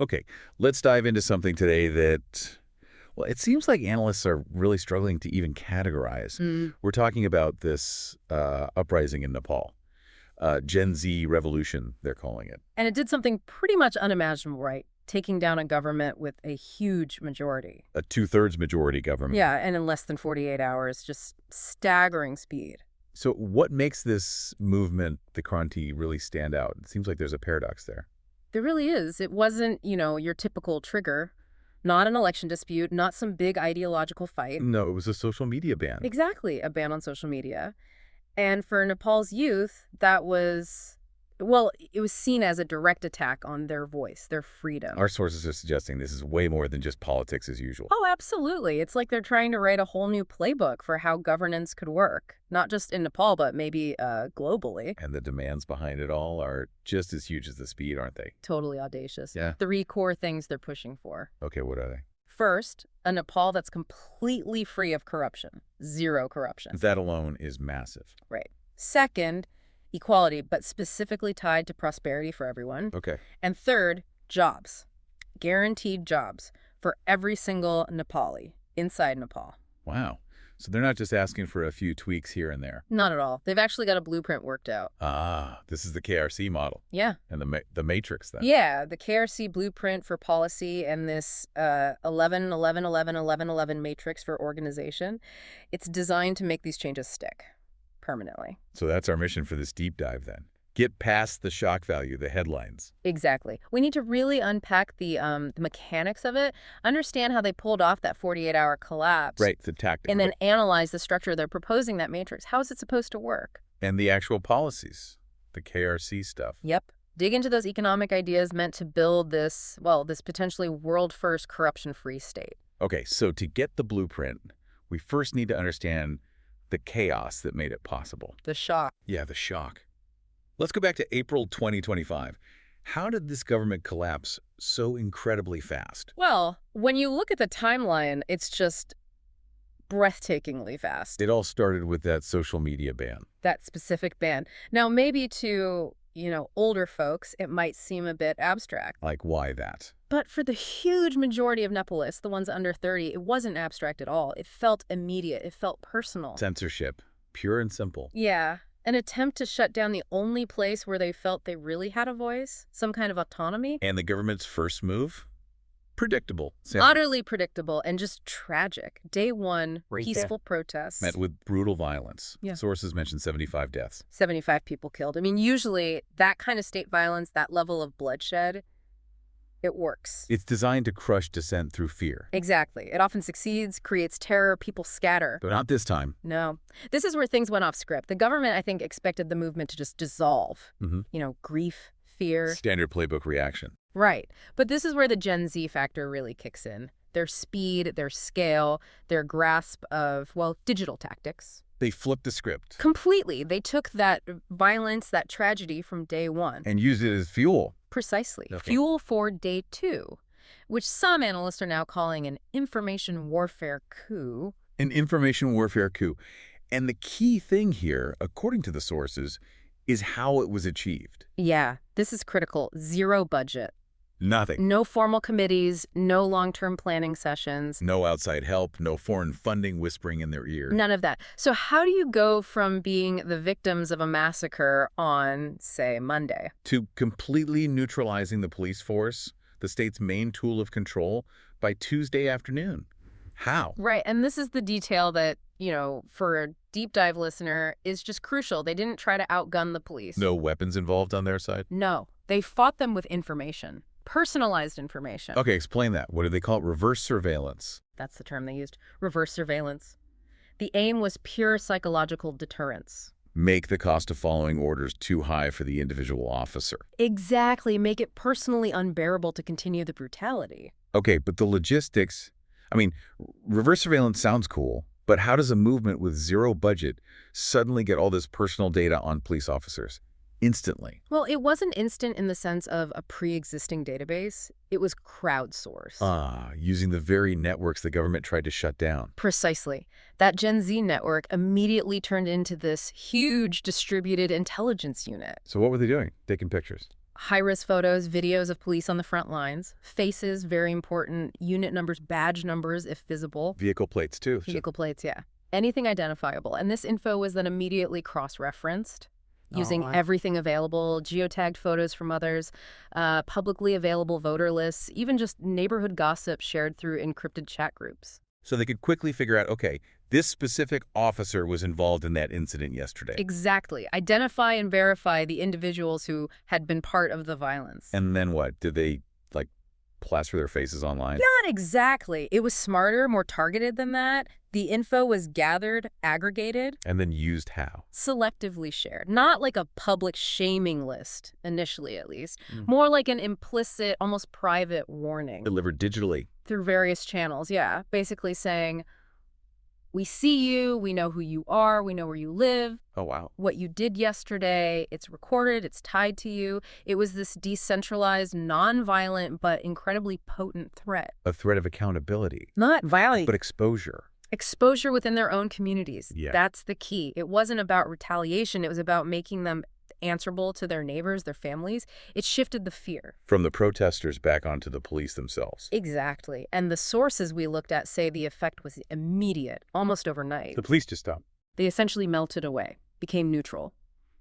Okay, let's dive into something today that, well, it seems like analysts are really struggling to even categorize. Mm. We're talking about this uprising in Nepal. Gen Z Revolution, they're calling it. And it did something pretty much unimaginable, right? Taking down a government with a huge majority. A two-thirds majority government. Yeah, and in less than 48 hours, just staggering speed. So what makes this movement, the Kranti, really stand out? It seems like there's a paradox there. There really is. It wasn't, your typical trigger, not an election dispute, not some big ideological fight. No, it was a social media ban. Exactly, a ban on social media. And for Nepal's youth, that was, well, it was seen as a direct attack on their voice, their freedom. Our sources are suggesting this is way more than just politics as usual. Oh, absolutely. It's like they're trying to write a whole new playbook for how governance could work, not just in Nepal, but maybe globally. And the demands behind it all are just as huge as the speed, aren't they? Totally audacious. Yeah. 3 core things they're pushing for. Okay, what are they? First, a Nepal that's completely free of corruption. 0 corruption. That alone is massive. Right. Second, equality, but specifically tied to prosperity for everyone. Okay. And third, jobs. Guaranteed jobs for every single Nepali inside Nepal. Wow. So they're not just asking for a few tweaks here and there. Not at all. They've actually got a blueprint worked out. Ah, this is the KRC model. Yeah. And the matrix then. Yeah, the KRC blueprint for policy and this 11-11-11-11-11 matrix for organization. It's designed to make these changes stick permanently. So that's our mission for this deep dive then. Get past the shock value, the headlines. Exactly. We need to really unpack the mechanics of it, understand how they pulled off that 48-hour collapse. Right, the tactic. And then analyze the structure they're proposing, that matrix. How is it supposed to work? And the actual policies, the KRC stuff. Yep. Dig into those economic ideas meant to build this, well, this potentially world-first corruption-free state. Okay, so to get the blueprint, we first need to understand the chaos that made it possible. The shock. Yeah, the shock. Let's go back to April 2025. How did this government collapse so incredibly fast? Well, when you look at the timeline, it's just breathtakingly fast. It all started with that social media ban. That specific ban. Now, maybe to, older folks, it might seem a bit abstract. Like, why that? But for the huge majority of Nepalists, the ones under 30, it wasn't abstract at all. It felt immediate. It felt personal. Censorship. Pure and simple. Yeah. An attempt to shut down the only place where they felt they really had a voice, some kind of autonomy. And the government's first move? Predictable. Utterly predictable and just tragic. Day 1, peaceful protests. Met with brutal violence. Yeah. Sources mentioned 75 deaths. 75 people killed. I mean, usually that kind of state violence, that level of bloodshed, it works. It's designed to crush dissent through fear. Exactly. It often succeeds, creates terror, people scatter. But not this time. No. This is where things went off script. The government, I think, expected the movement to just dissolve. Grief, fear. Standard playbook reaction. Right. But this is where the Gen Z factor really kicks in. Their speed, their scale, their grasp of, digital tactics. They flipped the script. Completely. They took that violence, that tragedy from day 1. And used it as fuel. Precisely. Okay. Fuel for day 2, which some analysts are now calling an information warfare coup. An information warfare coup. And the key thing here, according to the sources, is how it was achieved. Yeah, this is critical. 0 budget. Nothing. No formal committees, no long-term planning sessions. No outside help, no foreign funding whispering in their ear. None of that. So how do you go from being the victims of a massacre on, say, Monday, to completely neutralizing the police force, the state's main tool of control, by Tuesday afternoon? How? Right, and this is the detail that, for a deep dive listener is just crucial. They didn't try to outgun the police. No weapons involved on their side? No, they fought them with information. Personalized information. Okay, explain that. What do they call it? Reverse surveillance. That's the term they used. Reverse surveillance. The aim was pure psychological deterrence. Make the cost of following orders too high for the individual officer. Exactly. Make it personally unbearable to continue the brutality. Okay, but the logistics... reverse surveillance sounds cool, but how does a movement with 0 budget suddenly get all this personal data on police officers? Instantly. Well, it wasn't instant in the sense of a pre-existing database. It was crowdsourced. Using the very networks the government tried to shut down. Precisely. That Gen Z network immediately turned into this huge distributed intelligence unit. So what were they doing? Taking pictures? High-risk photos, videos of police on the front lines, faces, very important, unit numbers, badge numbers, if visible. Vehicle plates, too. Vehicle plates, yeah. Anything identifiable. And this info was then immediately cross-referenced using everything available, geotagged photos from others, publicly available voter lists, even just neighborhood gossip shared through encrypted chat groups. So they could quickly figure out, okay, this specific officer was involved in that incident yesterday. Exactly. Identify and verify the individuals who had been part of the violence. And then what? Did they, like, plaster their faces online? Not exactly. It was smarter, more targeted than that. The info was gathered, aggregated. And then used how? Selectively shared. Not like a public shaming list, initially at least. More like an implicit, almost private warning. Delivered digitally. Through various channels, yeah. Basically saying, we see you, we know who you are, we know where you live. Oh, wow. What you did yesterday, it's recorded, it's tied to you. It was this decentralized, non-violent, but incredibly potent threat. A threat of accountability. Not violent. But exposure. Exposure within their own communities. Yeah. That's the key. It wasn't about retaliation. It was about making them answerable to their neighbors, their families. It shifted the fear. From the protesters back onto the police themselves. Exactly. And the sources we looked at say the effect was immediate, almost overnight. The police just stopped. They essentially melted away, became neutral,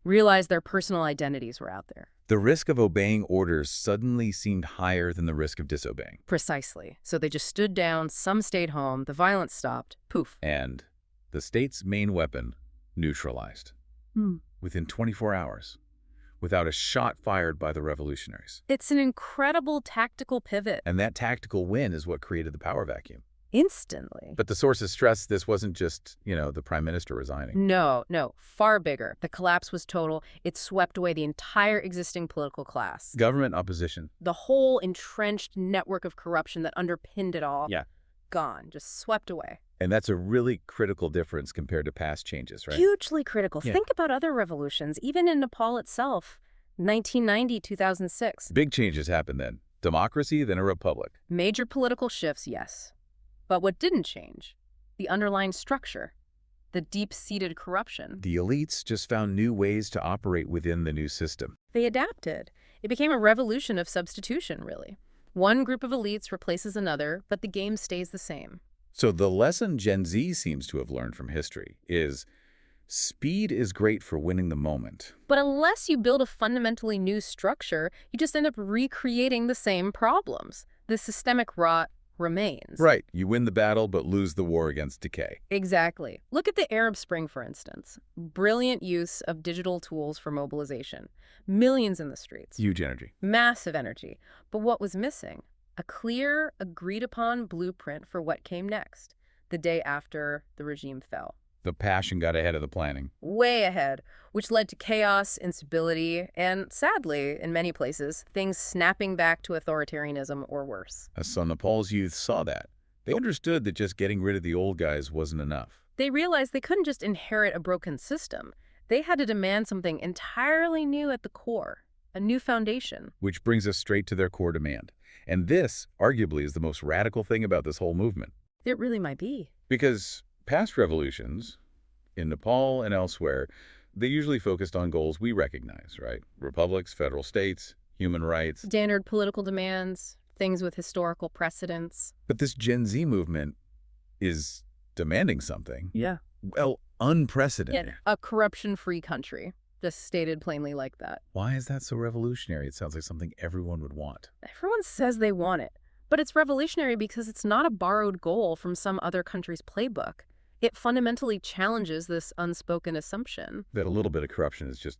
realized their personal identities were out there. The risk of obeying orders suddenly seemed higher than the risk of disobeying. Precisely. So they just stood down, some stayed home, the violence stopped, poof. And the state's main weapon neutralized. Within 24 hours, without a shot fired by the revolutionaries. It's an incredible tactical pivot. And that tactical win is what created the power vacuum. Instantly. But the sources stressed this wasn't just, the prime minister resigning. No, far bigger. The collapse was total. It swept away the entire existing political class. Government opposition. The whole entrenched network of corruption that underpinned it all. Yeah. Gone, just swept away. And that's a really critical difference compared to past changes, right? Hugely critical. Yeah. Think about other revolutions, even in Nepal itself. 1990, 2006. Big changes happened then. Democracy, then a republic. Major political shifts, yes. But what didn't change? The underlying structure. The deep-seated corruption. The elites just found new ways to operate within the new system. They adapted. It became a revolution of substitution, really. One group of elites replaces another, but the game stays the same. So the lesson Gen Z seems to have learned from history is speed is great for winning the moment. But unless you build a fundamentally new structure, you just end up recreating the same problems. The systemic rot remains. Right. You win the battle, but lose the war against decay. Exactly. Look at the Arab Spring, for instance. Brilliant use of digital tools for mobilization. Millions in the streets. Huge energy. Massive energy. But what was missing? A clear, agreed-upon blueprint for what came next, the day after the regime fell. The passion got ahead of the planning. Way ahead, which led to chaos, instability, and sadly, in many places, things snapping back to authoritarianism or worse. So Nepal's youth saw that. They understood that just getting rid of the old guys wasn't enough. They realized they couldn't just inherit a broken system. They had to demand something entirely new at the core, a new foundation. Which brings us straight to their core demand. And this, arguably, is the most radical thing about this whole movement. It really might be. Because past revolutions, in Nepal and elsewhere, they usually focused on goals we recognize, right? Republics, federal states, human rights. Standard political demands, things with historical precedents. But this Gen Z movement is demanding something. Yeah. Well, unprecedented. A corruption-free country. Just stated plainly like that. Why is that so revolutionary? It sounds like something everyone would want. Everyone says they want it. But it's revolutionary because it's not a borrowed goal from some other country's playbook. It fundamentally challenges this unspoken assumption. That a little bit of corruption is just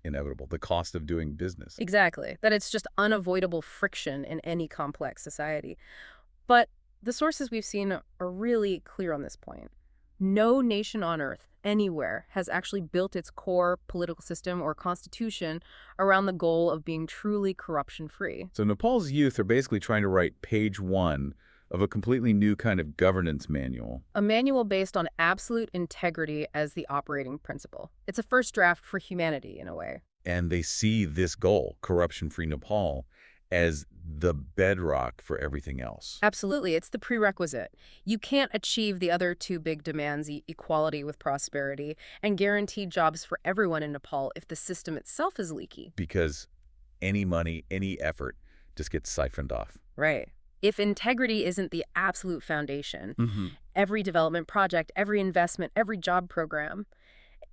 inevitable. The cost of doing business. Exactly. That it's just unavoidable friction in any complex society. But the sources we've seen are really clear on this point. No nation on earth, anywhere, has actually built its core political system or constitution around the goal of being truly corruption-free. So Nepal's youth are basically trying to write page 1 of a completely new kind of governance manual. A manual based on absolute integrity as the operating principle. It's a first draft for humanity, in a way. And they see this goal, corruption-free Nepal, as the bedrock for everything else. Absolutely. It's the prerequisite. You can't achieve the other two big demands, equality with prosperity, and guaranteed jobs for everyone in Nepal if the system itself is leaky. Because any money, any effort just gets siphoned off. Right. If integrity isn't the absolute foundation, Mm-hmm. every development project, every investment, every job program,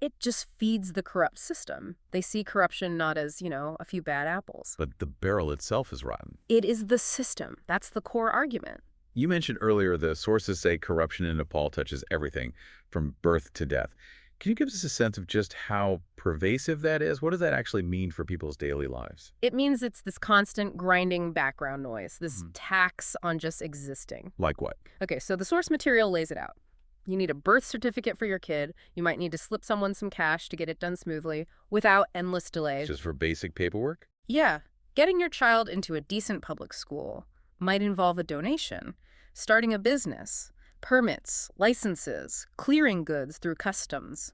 it just feeds the corrupt system. They see corruption not as, a few bad apples. But the barrel itself is rotten. It is the system. That's the core argument. You mentioned earlier the sources say corruption in Nepal touches everything from birth to death. Can you give us a sense of just how pervasive that is? What does that actually mean for people's daily lives? It means it's this constant grinding background noise, this tax on just existing. Like what? Okay, so the source material lays it out. You need a birth certificate for your kid. You might need to slip someone some cash to get it done smoothly without endless delays. Just for basic paperwork? Yeah. Getting your child into a decent public school might involve a donation, starting a business, permits, licenses, clearing goods through customs.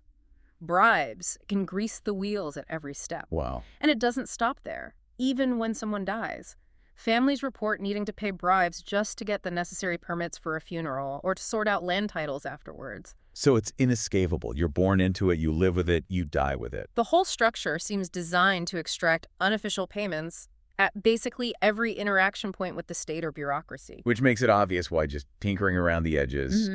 Bribes can grease the wheels at every step. Wow. And it doesn't stop there, even when someone dies. Families report needing to pay bribes just to get the necessary permits for a funeral or to sort out land titles afterwards. So it's inescapable. You're born into it, you live with it, you die with it. The whole structure seems designed to extract unofficial payments at basically every interaction point with the state or bureaucracy. Which makes it obvious why just tinkering around the edges,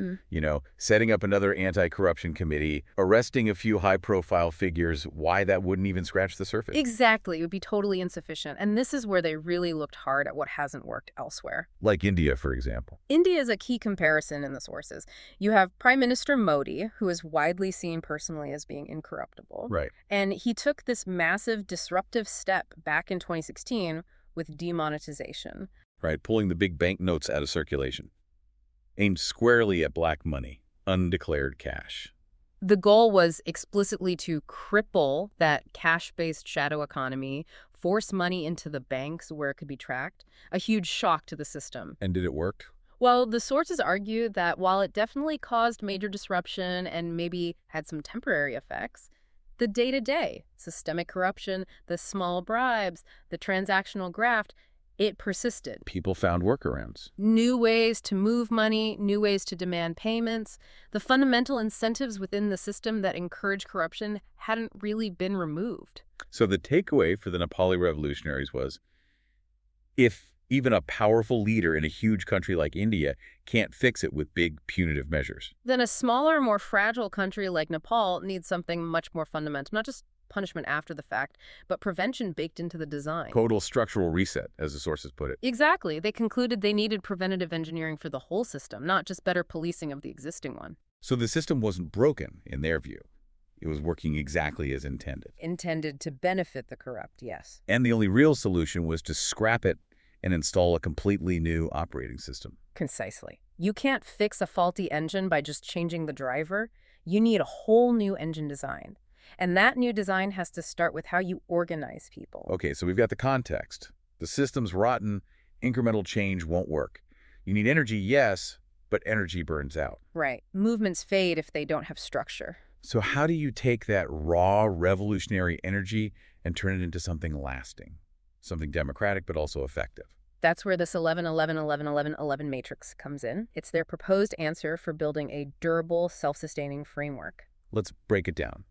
setting up another anti-corruption committee, arresting a few high-profile figures, why that wouldn't even scratch the surface. Exactly. It would be totally insufficient. And this is where they really looked hard at what hasn't worked elsewhere. Like India, for example. India is a key comparison in the sources. You have Prime Minister Modi, who is widely seen personally as being incorruptible. Right. And he took this massive disruptive step back in 2016 with demonetization. Right, pulling the big banknotes out of circulation. Aimed squarely at black money, undeclared cash. The goal was explicitly to cripple that cash-based shadow economy, force money into the banks where it could be tracked, a huge shock to the system. And did it work? Well, the sources argue that while it definitely caused major disruption and maybe had some temporary effects, the day-to-day, systemic corruption, the small bribes, the transactional graft, it persisted. People found workarounds. New ways to move money, new ways to demand payments. The fundamental incentives within the system that encourage corruption hadn't really been removed. So the takeaway for the Nepali revolutionaries was, if even a powerful leader in a huge country like India can't fix it with big punitive measures, then a smaller, more fragile country like Nepal needs something much more fundamental, not just punishment after the fact, but prevention baked into the design. total structural reset, as the sources put it. Exactly. They concluded they needed preventative engineering for the whole system, not just better policing of the existing one. So the system wasn't broken, in their view. It was working exactly as intended. Intended to benefit the corrupt, yes. And the only real solution was to scrap it and install a completely new operating system. Concisely. You can't fix a faulty engine by just changing the driver. You need a whole new engine design. And that new design has to start with how you organize people. Okay, so we've got the context. The system's rotten, incremental change won't work. You need energy, yes, but energy burns out. Right. Movements fade if they don't have structure. So how do you take that raw, revolutionary energy and turn it into something lasting? Something democratic, but also effective? That's where this 11-11-11-11-11 matrix comes in. It's their proposed answer for building a durable, self-sustaining framework. Let's break it down,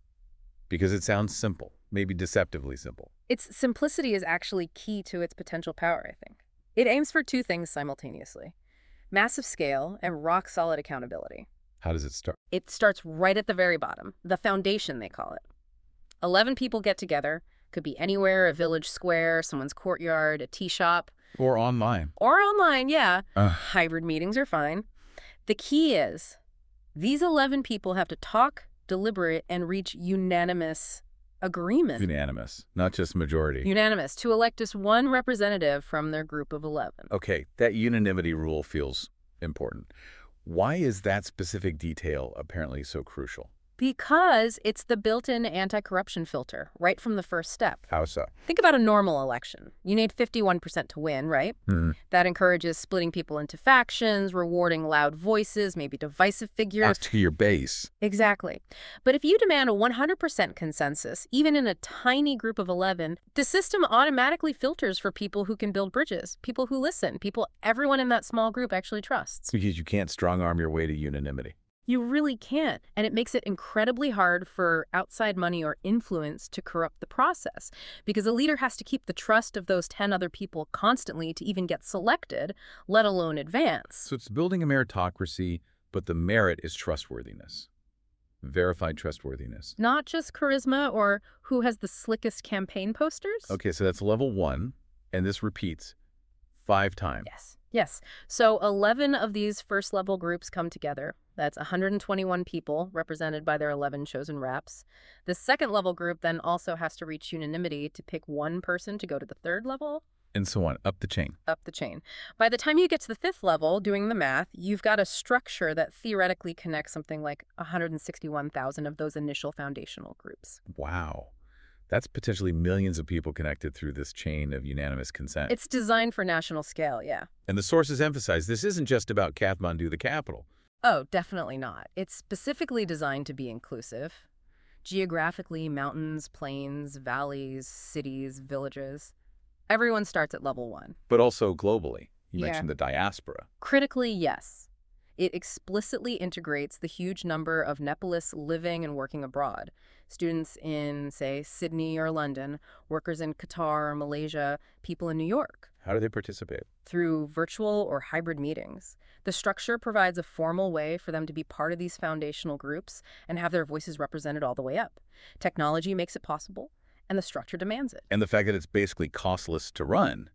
because it sounds simple, maybe deceptively simple. Its simplicity is actually key to its potential power, I think. It aims for two things simultaneously: massive scale and rock-solid accountability. How does it start? It starts right at the very bottom, the foundation, they call it. 11 people get together. Could be anywhere, a village square, someone's courtyard, a tea shop. Or online. Or online, yeah. Hybrid meetings are fine. The key is these 11 people have to talk, deliberate, and reach unanimous agreement. Unanimous, not just majority. Unanimous, to elect just one representative from their group of 11. Okay, that unanimity rule feels important. Why is that specific detail apparently so crucial? Because it's the built-in anti-corruption filter, right from the first step. How so? Think about a normal election. You need 51% to win, right? That encourages splitting people into factions, rewarding loud voices, maybe divisive figures. Out to your base. Exactly. But if you demand a 100% consensus, even in a tiny group of 11, the system automatically filters for people who can build bridges, people who listen, people everyone in that small group actually trusts. Because you can't strong-arm your way to unanimity. You really can't. And it makes it incredibly hard for outside money or influence to corrupt the process because a leader has to keep the trust of those 10 other people constantly to even get selected, let alone advance. So it's building a meritocracy, but the merit is trustworthiness. Verified trustworthiness. Not just charisma or who has the slickest campaign posters. Okay, so that's level 1, and this repeats 5 times. Yes. Yes. So 11 of these first level groups come together. That's 121 people represented by their 11 chosen reps. The second level group then also has to reach unanimity to pick one person to go to the third level. And so on, up the chain. Up the chain. By the time you get to the fifth level, doing the math, you've got a structure that theoretically connects something like 161,000 of those initial foundational groups. Wow. That's potentially millions of people connected through this chain of unanimous consent. It's designed for national scale, yeah. And the sources emphasize this isn't just about Kathmandu, the capital. Oh, definitely not. It's specifically designed to be inclusive. Geographically, mountains, plains, valleys, cities, villages. Everyone starts at level 1. But also globally. You Yeah. mentioned the diaspora. Critically, yes. It explicitly integrates the huge number of Nepalists living and working abroad. Students in, say, Sydney or London, workers in Qatar or Malaysia, people in New York. How do they participate? Through virtual or hybrid meetings. The structure provides a formal way for them to be part of these foundational groups and have their voices represented all the way up. Technology makes it possible, and the structure demands it. And the fact that it's basically costless to run,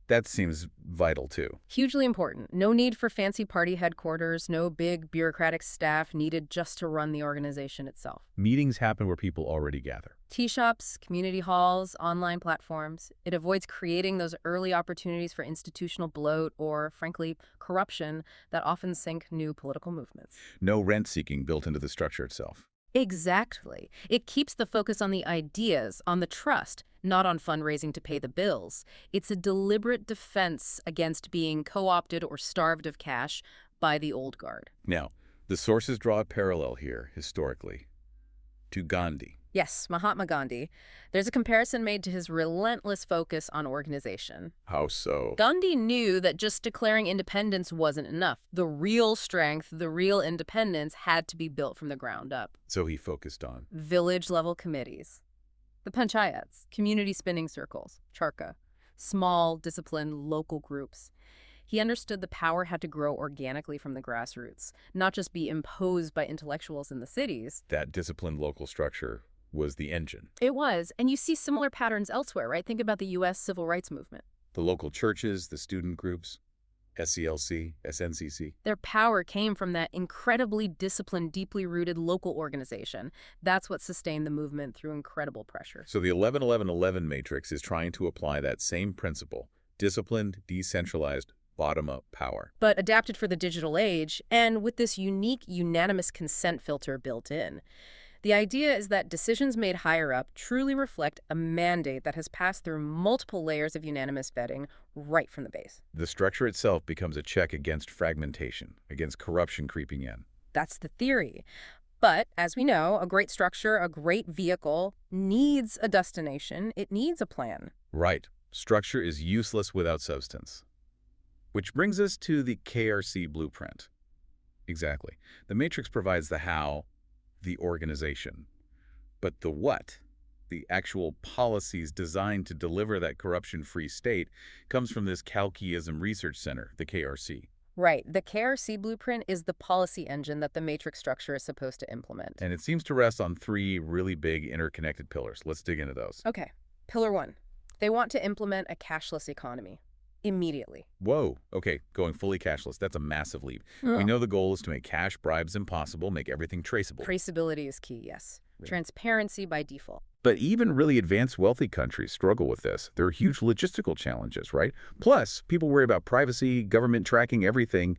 that seems vital too. Hugely important. No need for fancy party headquarters, no big bureaucratic staff needed just to run the organization itself. Meetings happen where people already gather. Tea shops, community halls, online platforms. It avoids creating those early opportunities for institutional bloat or, frankly, corruption that often sink new political movements. No rent-seeking built into the structure itself. Exactly. It keeps the focus on the ideas, on the trust, not on fundraising to pay the bills. It's a deliberate defense against being co-opted or starved of cash by the old guard. Now, the sources draw a parallel here, historically, to Gandhi. Yes, Mahatma Gandhi. There's a comparison made to his relentless focus on organization. How so? Gandhi knew that just declaring independence wasn't enough. The real strength, the real independence had to be built from the ground up. So he focused on Village-level committees. The panchayats, community spinning circles, charka, small, disciplined, local groups. He understood the power had to grow organically from the grassroots, not just be imposed by intellectuals in the cities. that disciplined local structure was the engine. It was, and you see similar patterns elsewhere, right? Think about the U.S. civil rights movement. The local churches, the student groups, SCLC, SNCC. Their power came from that incredibly disciplined, deeply rooted local organization. That's what sustained the movement through incredible pressure. So the 11-11-11 matrix is trying to apply that same principle, disciplined, decentralized, bottom-up power. But adapted for the digital age, and with this unique unanimous consent filter built in. The idea is that decisions made higher up truly reflect a mandate that has passed through multiple layers of unanimous vetting right from the base. The structure itself becomes a check against fragmentation, against corruption creeping in. That's the theory. But, as we know, a great structure, a great vehicle, needs a destination. It needs a plan. Right. Structure is useless without substance. Which brings us to the KRC blueprint. Exactly. The matrix provides the how, the organization. But the what, the actual policies designed to deliver that corruption-free state, comes from this Kalkiism Research Center, the KRC. Right. The KRC blueprint is the policy engine that the matrix structure is supposed to implement. And it seems to rest on 3 really big interconnected pillars. Let's dig into those. Okay. Pillar 1. They want to implement a cashless economy. Immediately. Whoa. Okay, going fully cashless. That's a massive leap. We know the goal is to make cash bribes impossible, make everything traceable. Traceability is key, yes. Right. Transparency by default. But even really advanced wealthy countries struggle with this. There are huge logistical challenges, right? Plus, people worry about privacy, government tracking everything.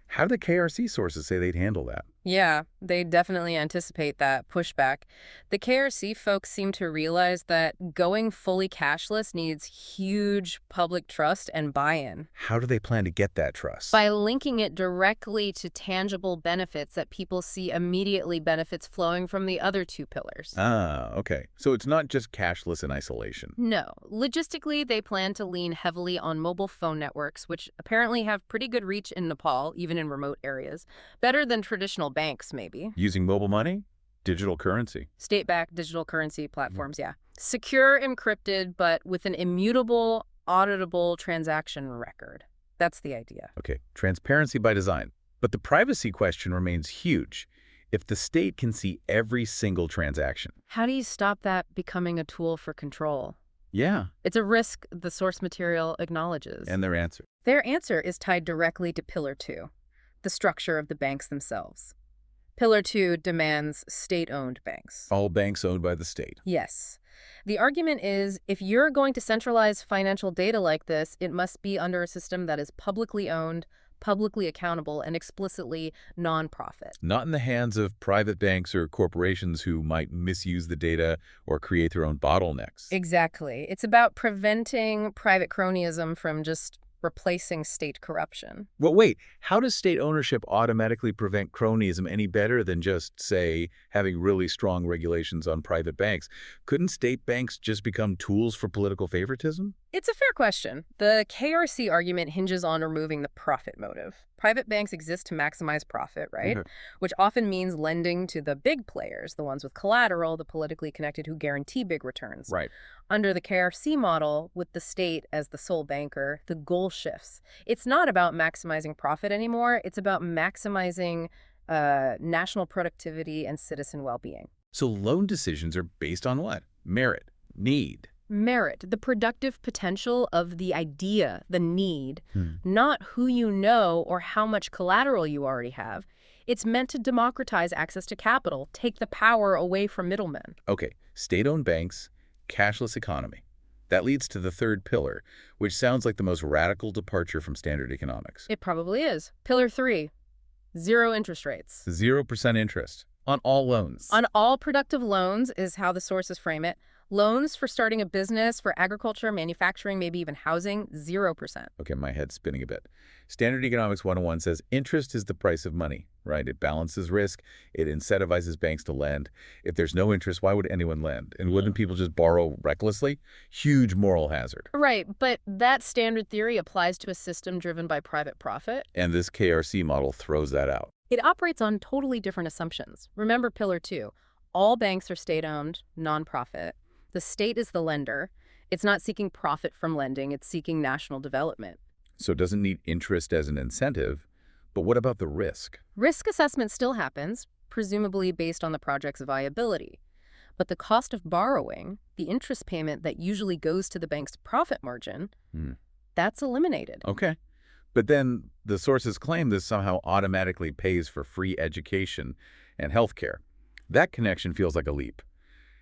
How do the KRC sources say they'd handle that? Yeah, They definitely anticipate that pushback. The KRC folks seem to realize that going fully cashless needs huge public trust and buy-in. How do they plan to get that trust? By linking it directly to tangible benefits that people see immediately, benefits flowing from the other two pillars. Ah, okay. So it's not just cashless in isolation. No. Logistically, they plan to lean heavily on mobile phone networks, which apparently have pretty good reach in Nepal, even in remote areas. Better than traditional banks, maybe. Using mobile money? Digital currency. State-backed digital currency platforms, yeah. Secure, encrypted, but with an immutable, auditable transaction record. That's the idea. Okay, transparency by design. But the privacy question remains huge. If the state can see every single transaction. How do you stop that becoming a tool for control? Yeah. It's a risk the source material acknowledges. And their answer. Their answer is tied directly to Pillar 2, the structure of the banks themselves. Pillar 2 demands state-owned banks. All banks owned by the state. Yes. The argument is, if you're going to centralize financial data like this, it must be under a system that is publicly owned, publicly accountable, and explicitly nonprofit. Not in the hands of private banks or corporations who might misuse the data or create their own bottlenecks. Exactly. It's about preventing private cronyism from just replacing state corruption. Well, wait, how does state ownership automatically prevent cronyism any better than just, say, having really strong regulations on private banks? Couldn't state banks just become tools for political favoritism? It's a fair question. The KRC argument hinges on removing the profit motive. Private banks exist to maximize profit, right? Which often means lending to the big players, the ones with collateral, the politically connected who guarantee big returns. Right. Under the KRC model, with the state as the sole banker, the goal shifts. It's not about maximizing profit anymore. It's about maximizing national productivity and citizen well-being. So loan decisions are based on what? Merit, need. Merit, the productive potential of the idea, the need, not who you know or how much collateral you already have. It's meant to democratize access to capital, take the power away from middlemen. Okay, state-owned banks, cashless economy. That leads to the third pillar, which sounds like the most radical departure from standard economics. It probably is. Pillar 3, zero interest rates. 0% interest on all loans. On all productive loans is how the sources frame it. Loans for starting a business, for agriculture, manufacturing, maybe even housing, 0%. Okay, my head's spinning a bit. Standard Economics 101 says interest is the price of money, right? It balances risk. It incentivizes banks to lend. If there's no interest, why would anyone lend? And wouldn't people just borrow recklessly? Huge moral hazard. Right, but that standard theory applies to a system driven by private profit. And this KRC model throws that out. It operates on totally different assumptions. Remember Pillar 2. All banks are state-owned, nonprofit. The state is the lender. It's not seeking profit from lending. It's seeking national development. So it doesn't need interest as an incentive. But what about the risk? Risk assessment still happens, presumably based on the project's viability. But the cost of borrowing, the interest payment that usually goes to the bank's profit margin, that's eliminated. Okay. But then the sources claim this somehow automatically pays for free education and healthcare. That connection feels like a leap.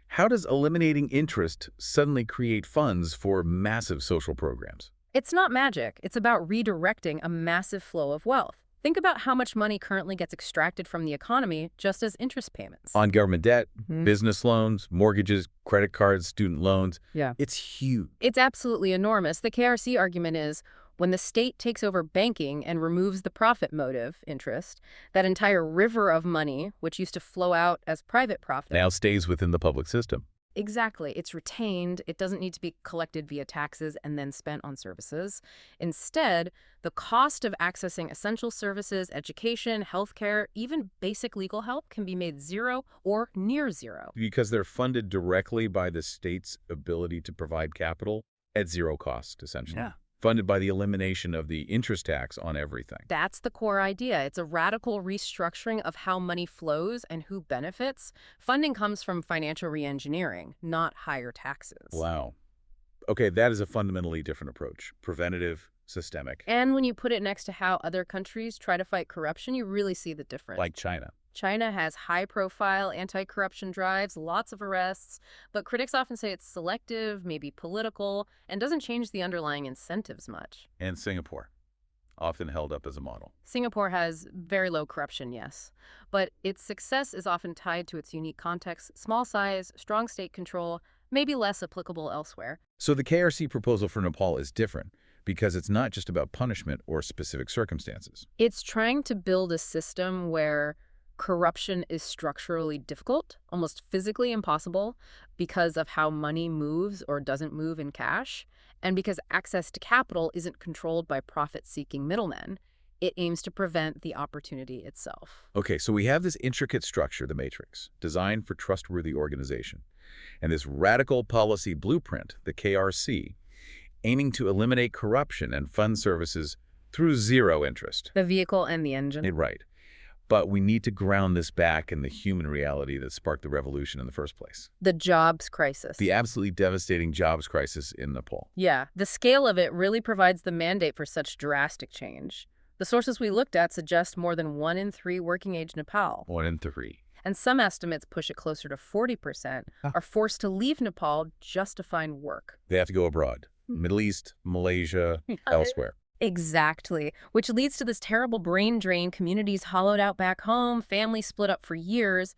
How does eliminating interest suddenly create funds for massive social programs? It's not magic. It's about redirecting a massive flow of wealth. Think about how much money currently gets extracted from the economy just as interest payments. On government debt, business loans, mortgages, credit cards, student loans. Yeah. It's huge. It's absolutely enormous. The KRC argument is when the state takes over banking and removes the profit motive, interest, that entire river of money, which used to flow out as private profit, Now stays within the public system. Exactly. It's retained. It doesn't need to be collected via taxes and then spent on services. Instead, the cost of accessing essential services, education, healthcare, even basic legal help can be made zero or near zero. Because they're funded directly by the state's ability to provide capital at zero cost, essentially. Yeah. Funded by the elimination of the interest tax on everything. That's the core idea. It's a radical restructuring of how money flows and who benefits. Funding comes from financial reengineering, not higher taxes. Wow. Okay, that is a fundamentally different approach. Preventative, systemic. And when you put it next to how other countries try to fight corruption, you really see the difference. Like China. China has high-profile anti-corruption drives, lots of arrests, but critics often say it's selective, maybe political, and doesn't change the underlying incentives much. And Singapore. often held up as a model. Singapore has very low corruption, yes, but its success is often tied to its unique context, small size, strong state control, maybe less applicable elsewhere. So the KRC proposal for Nepal is different because it's not just about punishment or specific circumstances. It's trying to build a system where corruption is structurally difficult, almost physically impossible, because of how money moves or doesn't move in cash, and because access to capital isn't controlled by profit-seeking middlemen. It aims to prevent the opportunity itself. Okay, so we have this intricate structure, the matrix, designed for trustworthy organization, and this radical policy blueprint, the KRC, aiming to eliminate corruption and fund services through zero interest. The vehicle and the engine. Right. But we need to ground this back in the human reality that sparked the revolution in the first place. The jobs crisis. The absolutely devastating jobs crisis in Nepal. Yeah, the scale of it really provides the mandate for such drastic change. The sources we looked at suggest more than 1 in 3 working-age Nepal. 1 in 3. And some estimates push it closer to 40% are forced to leave Nepal just to find work. They have to go abroad. Middle East, Malaysia, elsewhere. Exactly, which leads to this terrible brain drain, communities hollowed out back home, families split up for years,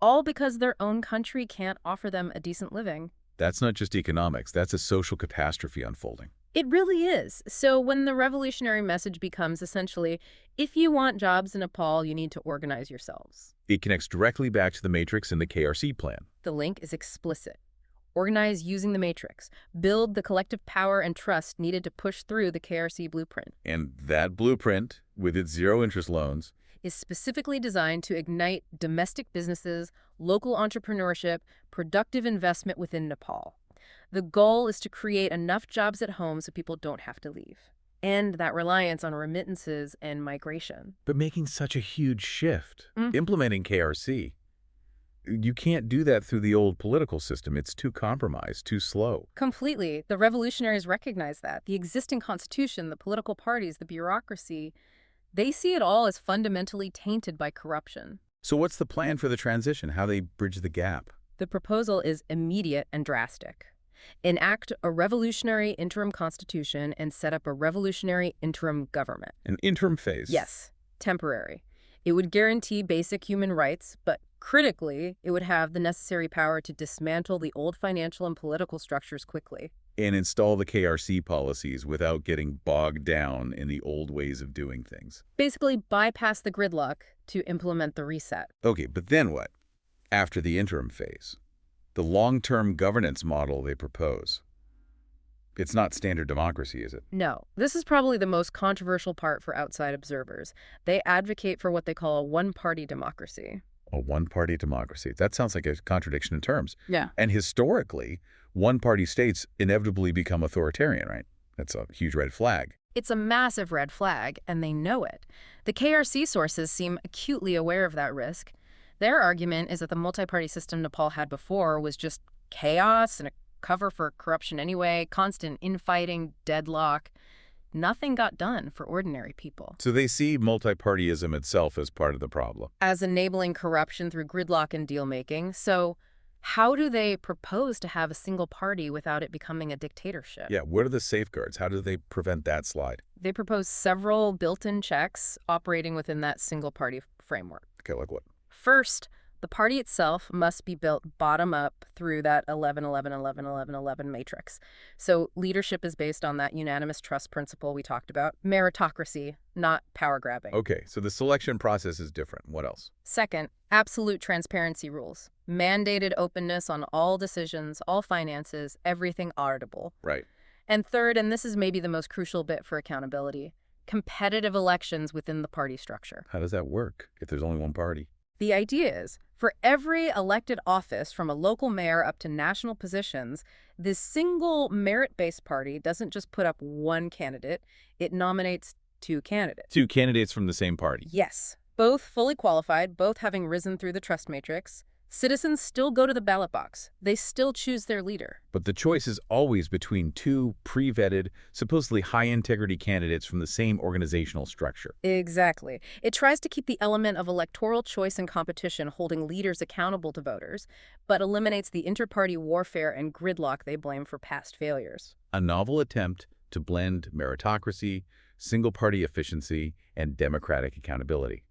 all because their own country can't offer them a decent living. That's not just economics, that's a social catastrophe unfolding. It really is. So when the revolutionary message becomes essentially, if you want jobs in Nepal, you need to organize yourselves. It connects directly back to the matrix in the KRC plan. The link is explicit. Organize using the matrix. Build the collective power and trust needed to push through the KRC blueprint. And that blueprint, with its zero-interest loans, is specifically designed to ignite domestic businesses, local entrepreneurship, productive investment within Nepal. The goal is to create enough jobs at home so people don't have to leave. End that reliance on remittances and migration. But making such a huge shift, implementing KRC, you can't do that through the old political system. It's too compromised, too slow. Completely. The revolutionaries recognize that. The existing constitution, the political parties, the bureaucracy, they see it all as fundamentally tainted by corruption. So what's the plan for the transition? How they bridge the gap? The proposal is immediate and drastic. Enact a revolutionary interim constitution and set up a revolutionary interim government. An interim phase? Yes, temporary. It would guarantee basic human rights, but critically, it would have the necessary power to dismantle the old financial and political structures quickly. And install the KRC policies without getting bogged down in the old ways of doing things. Basically, bypass the gridlock to implement the reset. Okay, but then what? After the interim phase, the long-term governance model they propose. It's not standard democracy, is it? No. This is probably the most controversial part for outside observers. They advocate for what they call a one-party democracy. A one-party democracy. That sounds like a contradiction in terms. Yeah. And historically, one-party states inevitably become authoritarian, right? That's a huge red flag. It's a massive red flag, and they know it. The KRC sources seem acutely aware of that risk. Their argument is that the multi-party system Nepal had before was just chaos and a cover for corruption anyway, constant infighting, deadlock. Nothing got done for ordinary people. So they see multi-partyism itself as part of the problem. As enabling corruption through gridlock and deal-making. So how do they propose to have a single party without it becoming a dictatorship? Yeah, what are the safeguards? How do they prevent that slide? They propose several built-in checks operating within that single-party framework. Okay, like what? First, the party itself must be built bottom-up through that 11-11-11-11-11 matrix. So leadership is based on that unanimous trust principle we talked about. Meritocracy, not power grabbing. Okay, so the selection process is different. What else? Second, absolute transparency rules. Mandated openness on all decisions, all finances, everything auditable. Right. And third, and this is maybe the most crucial bit for accountability, competitive elections within the party structure. How does that work if there's only one party? The idea is, for every elected office, from a local mayor up to national positions, this single merit-based party doesn't just put up one candidate, it nominates 2 candidates. 2 candidates from the same party. Yes. Both fully qualified, both having risen through the trust matrix. Citizens still go to the ballot box. They still choose their leader. But the choice is always between 2 pre-vetted, supposedly high-integrity candidates from the same organizational structure. Exactly. It tries to keep the element of electoral choice and competition holding leaders accountable to voters, but eliminates the inter-party warfare and gridlock they blame for past failures. A novel attempt to blend meritocracy, single-party efficiency, and democratic accountability.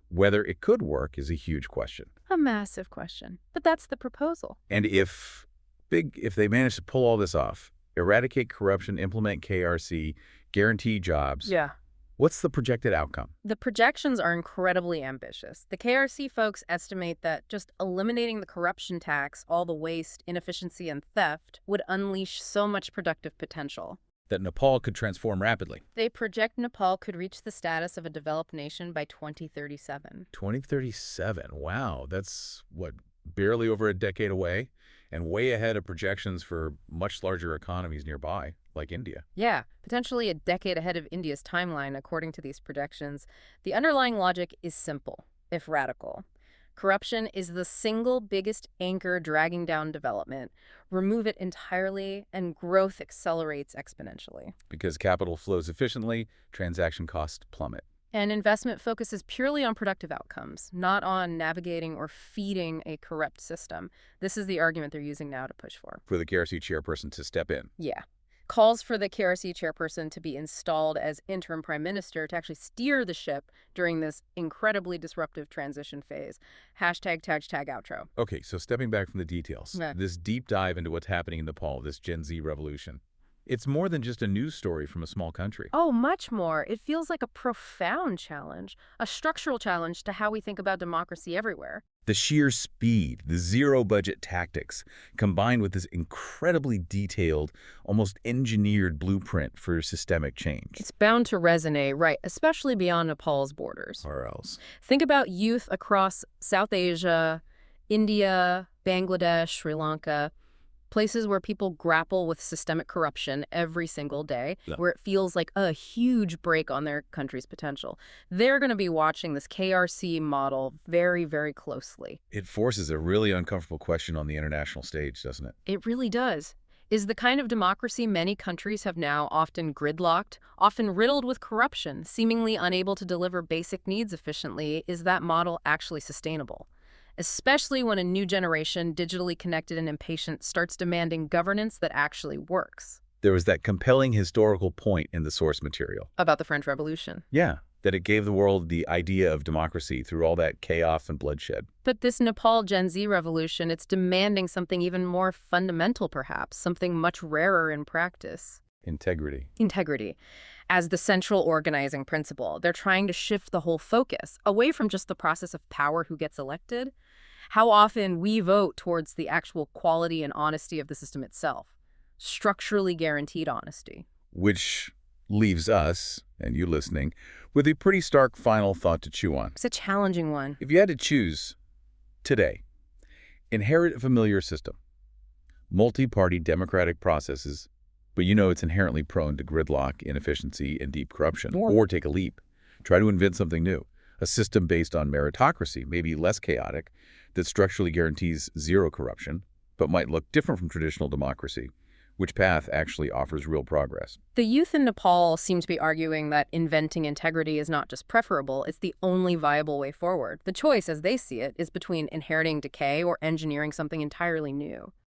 Whether it could work is a huge question. A massive question. But that's the proposal. And if they manage to pull all this off, eradicate corruption, implement KRC, guarantee jobs, Yeah. what's the projected outcome? The projections are incredibly ambitious. The KRC folks estimate that just eliminating the corruption tax, all the waste, inefficiency, and theft would unleash so much productive potential. That Nepal could transform rapidly. They project Nepal could reach the status of a developed nation by 2037. 2037. Wow, that's, what, barely over a decade away? And way ahead of projections for much larger economies nearby, like India. Yeah, potentially a decade ahead of India's timeline, according to these projections. The underlying logic is simple, if radical. Corruption is the single biggest anchor dragging down development. Remove it entirely, and growth accelerates exponentially. Because capital flows efficiently, transaction costs plummet. And investment focuses purely on productive outcomes, not on navigating or feeding a corrupt system. This is the argument they're using now to push for. For the KRC chairperson to step in. Yeah. Calls for the KRC chairperson to be installed as interim prime minister to actually steer the ship during this incredibly disruptive transition phase. Hashtag outro. Okay, so stepping back from the details, Yeah. this deep dive into what's happening in Nepal, this Gen Z revolution, it's more than just a news story from a small country. Oh, much more. It feels like a profound challenge, a structural challenge to how we think about democracy everywhere. The sheer speed, the zero-budget tactics, combined with this incredibly detailed, almost engineered blueprint for systemic change. It's bound to resonate, right, especially beyond Nepal's borders. Or else. Think about youth across South Asia, India, Bangladesh, Sri Lanka, places where people grapple with systemic corruption every single day, Yeah. where it feels like a huge break on their country's potential. They're going to be watching this KRC model very, very closely. It forces a really uncomfortable question on the international stage, doesn't it? It really does. Is the kind of democracy many countries have now often gridlocked, often riddled with corruption, seemingly unable to deliver basic needs efficiently, is that model actually sustainable? Especially when a new generation, digitally connected and impatient, starts demanding governance that actually works. There was that compelling historical point in the source material. About the French Revolution. Yeah, that it gave the world the idea of democracy through all that chaos and bloodshed. But this Nepal Gen Z revolution, it's demanding something even more fundamental, perhaps, something much rarer in practice. Integrity. Integrity. As the central organizing principle, they're trying to shift the whole focus away from just the process of power who gets elected. How often we vote towards the actual quality and honesty of the system itself. Structurally guaranteed honesty. Which leaves us, and you listening, with a pretty stark final thought to chew on. It's a challenging one. If you had to choose today, inherit a familiar system, multi-party democratic processes, but you know it's inherently prone to gridlock, inefficiency, and deep corruption, or take a leap. Try to invent something new. A system based on meritocracy, maybe less chaotic, that structurally guarantees zero corruption, but might look different from traditional democracy. Which path actually offers real progress? The youth in Nepal seem to be arguing that inventing integrity is not just preferable, it's the only viable way forward. The choice, as they see it, is between inheriting decay or engineering something entirely new.